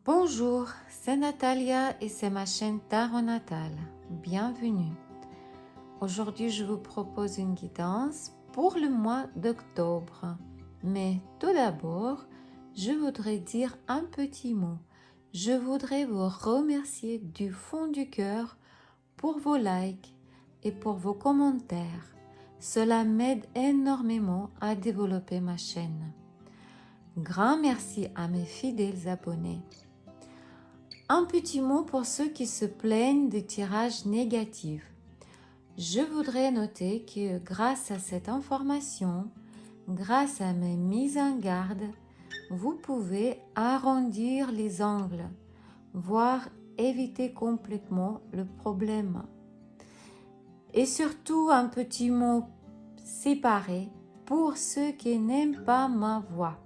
Bonjour, c'est Natalia et c'est ma chaîne Tarot Natal. Bienvenue. Aujourd'hui, je vous propose une guidance pour le mois d'octobre. Mais tout d'abord, je voudrais dire un petit mot. Je voudrais vous remercier du fond du cœur pour vos likes et pour vos commentaires. Cela m'aide énormément à développer ma chaîne. Grand merci à mes fidèles abonnés. Un petit mot pour ceux qui se plaignent des tirages négatifs. Je voudrais noter que grâce à cette information, grâce à mes mises en garde, vous pouvez arrondir les angles, voire éviter complètement le problème. Et surtout un petit mot séparé pour ceux qui n'aiment pas ma voix.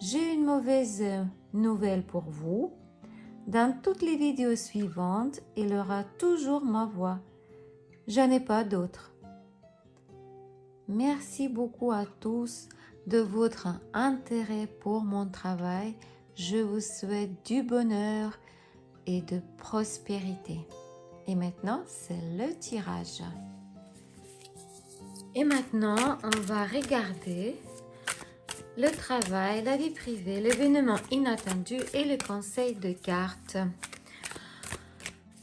J'ai une mauvaise nouvelle pour vous. Dans toutes les vidéos suivantes, il y aura toujours ma voix. Je n'ai pas d'autre. Merci beaucoup à tous de votre intérêt pour mon travail. Je vous souhaite du bonheur et de prospérité. Et maintenant, c'est le tirage. Et maintenant, on va regarder le travail, la vie privée, l'événement inattendu et le conseil de cartes.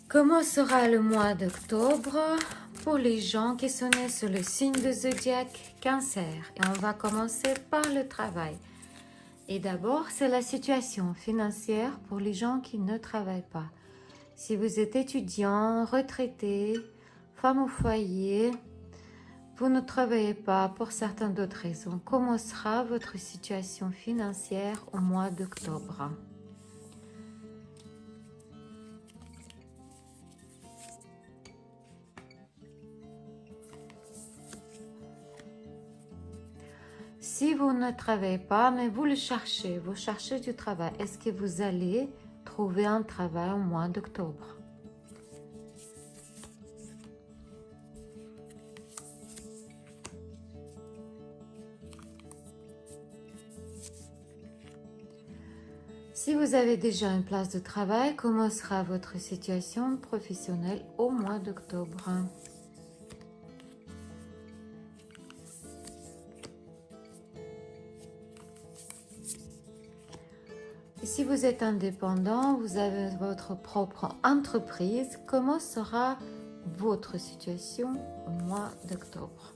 Comment sera le mois d'octobre pour les gens qui sont nés sur le signe de zodiaque Cancer? Et on va commencer par le travail. Et d'abord, c'est la situation financière pour les gens qui ne travaillent pas. Si vous êtes étudiant, retraité, femme au foyer, vous ne travaillez pas pour certaines d'autres raisons. Comment sera votre situation financière au mois d'octobre? Si vous ne travaillez pas, mais vous le cherchez, vous cherchez du travail, est-ce que vous allez trouver un travail au mois d'octobre? Si vous avez déjà une place de travail, comment sera votre situation professionnelle au mois d'octobre? Et si vous êtes indépendant, vous avez votre propre entreprise, comment sera votre situation au mois d'octobre?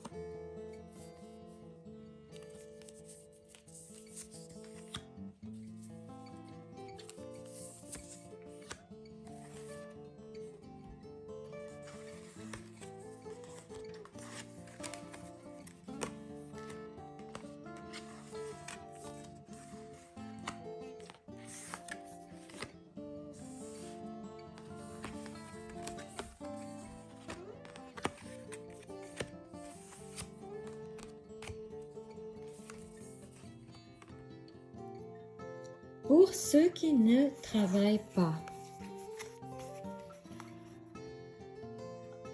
Pour ceux qui ne travaillent pas,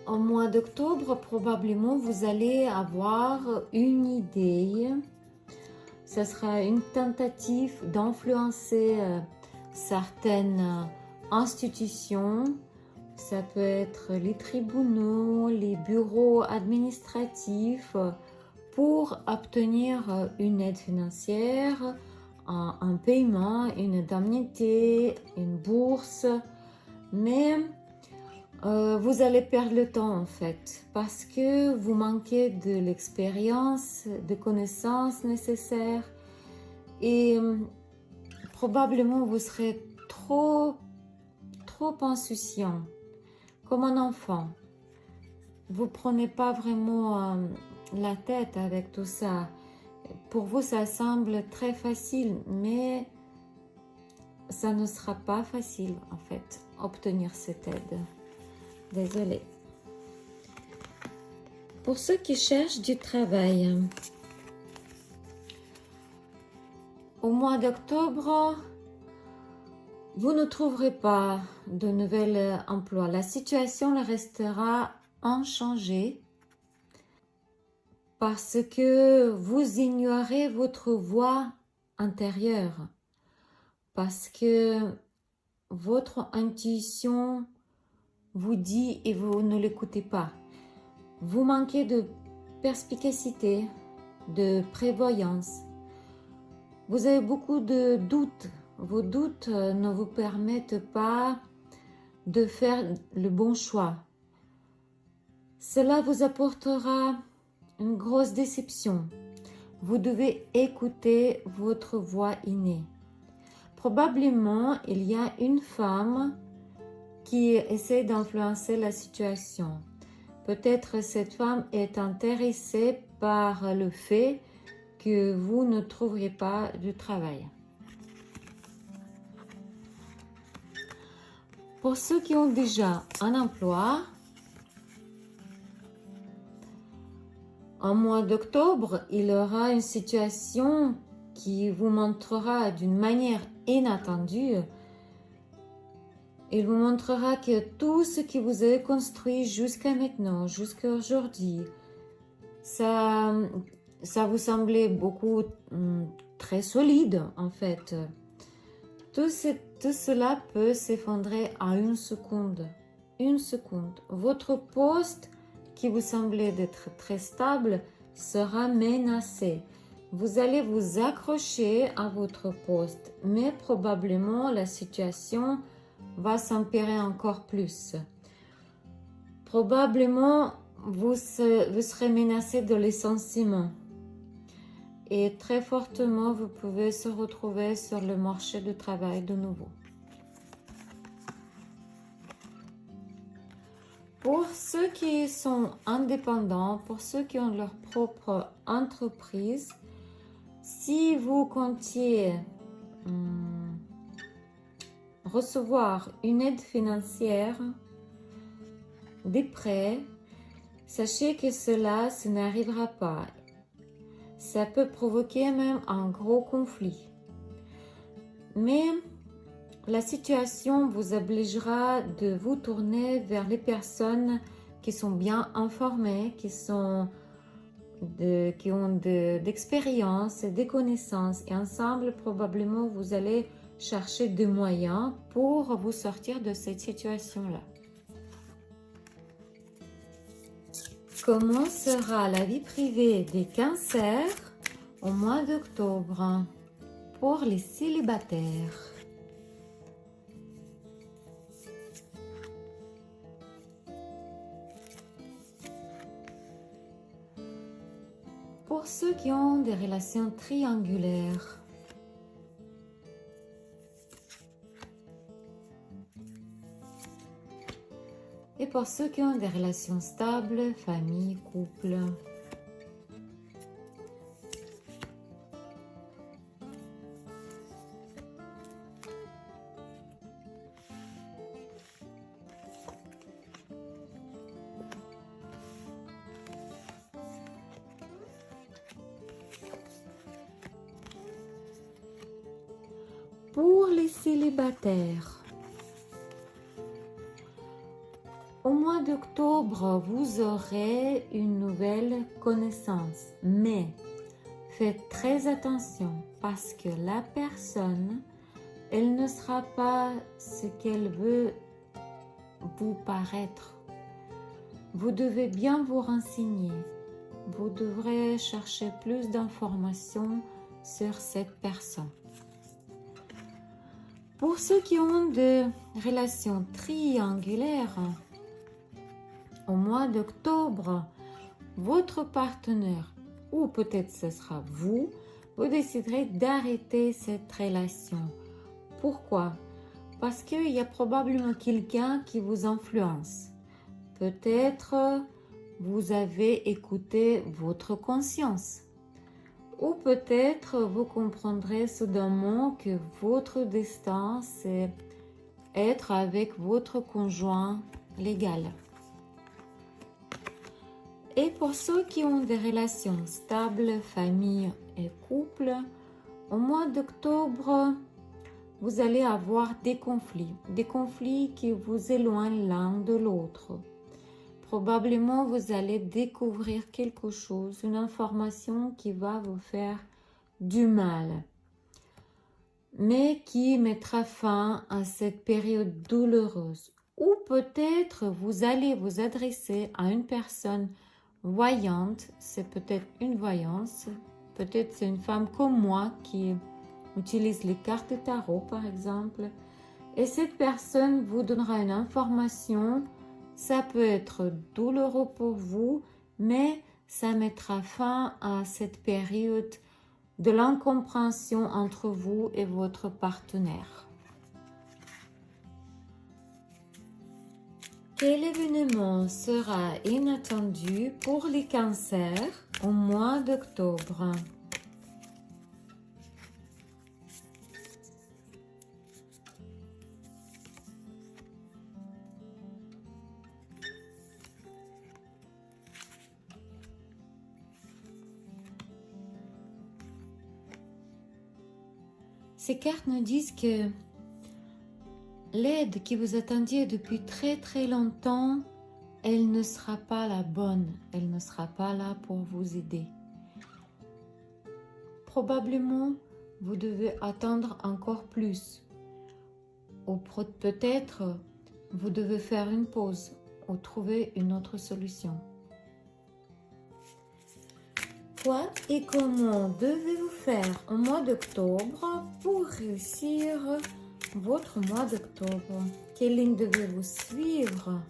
au mois d'octobre, probablement, vous allez avoir une idée. Ce sera une tentative d'influencer certaines institutions. Ça peut être les tribunaux, les bureaux administratifs pour obtenir une aide financière, un paiement, une indemnité, une bourse. Mais vous allez perdre le temps en fait parce que vous manquez de l'expérience, de connaissances nécessaires et probablement vous serez trop insouciant comme un enfant. Vous prenez pas vraiment la tête avec tout ça. Pour vous, ça semble très facile, mais ça ne sera pas facile en fait, obtenir cette aide. Désolée. Pour ceux qui cherchent du travail, au mois d'octobre, vous ne trouverez pas de nouvel emploi. La situation restera inchangée parce que vous ignorez votre voix intérieure. Parce que votre intuition vous dit et vous ne l'écoutez pas. Vous manquez de perspicacité, de prévoyance. Vous avez beaucoup de doutes. Vos doutes ne vous permettent pas de faire le bon choix. Cela vous apportera une grosse déception. Vous devez écouter votre voix innée. Probablement, il y a une femme qui essaie d'influencer la situation. Peut-être cette femme est intéressée par le fait que vous ne trouverez pas de travail. Pour ceux qui ont déjà un emploi, en mois d'octobre, il y aura une situation qui vous montrera d'une manière inattendue. Il vous montrera que tout ce que vous avez construit jusqu'à maintenant, jusqu'à aujourd'hui, ça vous semblait beaucoup très solide en fait. Tout cela peut s'effondrer à une seconde. Une seconde. Votre poste qui vous semblait d'être très stable sera menacé. Vous allez vous accrocher à votre poste, mais probablement la situation va s'empirer encore plus. Probablement, vous serez menacé de licenciement. Et très fortement, vous pouvez se retrouver sur le marché du travail de nouveau. Pour ceux qui sont indépendants, pour ceux qui ont leur propre entreprise, si vous comptiez recevoir une aide financière, des prêts, sachez que cela, n'arrivera pas. Ça peut provoquer même un gros conflit. Mais la situation vous obligera de vous tourner vers les personnes qui sont bien informées, qui ont d'expérience et des connaissances. Et ensemble, probablement, vous allez chercher des moyens pour vous sortir de cette situation-là. Comment sera la vie privée des cancers au mois d'octobre pour les célibataires? Pour ceux qui ont des relations triangulaires, et pour ceux qui ont des relations stables, famille, couple. Pour les célibataires, au mois d'octobre, vous aurez une nouvelle connaissance, mais faites très attention parce que la personne, elle ne sera pas ce qu'elle veut vous paraître. Vous devez bien vous renseigner. Vous devrez chercher plus d'informations sur cette personne. Pour ceux qui ont des relations triangulaires, au mois d'octobre, votre partenaire, ou peut-être ce sera vous, vous déciderez d'arrêter cette relation. Pourquoi? Parce qu'il y a probablement quelqu'un qui vous influence. Peut-être vous avez écouté votre conscience. Ou peut-être vous comprendrez soudainement que votre destin, c'est être avec votre conjoint légal. Et pour ceux qui ont des relations stables, famille et couple, au mois d'octobre, vous allez avoir des conflits qui vous éloignent l'un de l'autre. Probablement, vous allez découvrir quelque chose, une information qui va vous faire du mal. mais qui mettra fin à cette période douloureuse. Ou peut-être vous allez vous adresser à une personne voyante, c'est peut-être une voyance, peut-être c'est une femme comme moi qui utilise les cartes de tarot par exemple, et cette personne vous donnera une information. Ça peut être douloureux pour vous, mais ça mettra fin à cette période de l'incompréhension entre vous et votre partenaire. Quel événement sera inattendu pour les cancers au mois d'octobre? Ces cartes nous disent que l'aide que vous attendiez depuis très longtemps, elle ne sera pas la bonne, elle ne sera pas là pour vous aider. Probablement, vous devez attendre encore plus. Ou peut-être, vous devez faire une pause ou trouver une autre solution. Quoi et comment devez-vous faire au mois d'octobre pour réussir votre mois d'octobre? Quelle ligne devez-vous suivre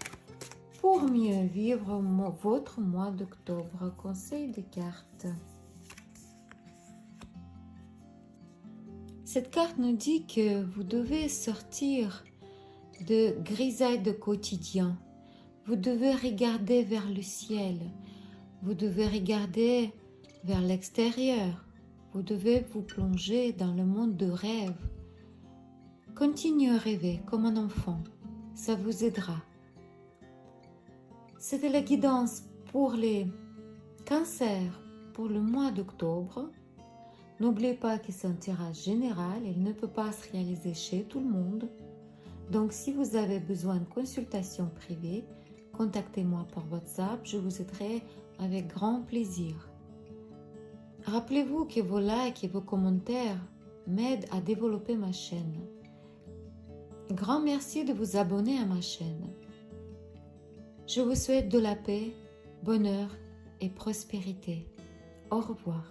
pour mieux vivre votre mois d'octobre? Conseil de cartes. Cette carte nous dit que vous devez sortir de grisaille de quotidien. Vous devez regarder vers le ciel. Vous devez regarder vers l'extérieur. Vous devez vous plonger dans le monde de rêve. Continuez à rêver comme un enfant. Ça vous aidera. C'était la guidance pour les cancers pour le mois d'octobre. N'oubliez pas que c'est un tirage général. Il ne peut pas se réaliser chez tout le monde. Donc, si vous avez besoin de consultation privée, contactez-moi par WhatsApp. Je vous aiderai avec grand plaisir. Rappelez-vous que vos likes et vos commentaires m'aident à développer ma chaîne. Grand merci de vous abonner à ma chaîne. Je vous souhaite de la paix, bonheur et prospérité. Au revoir.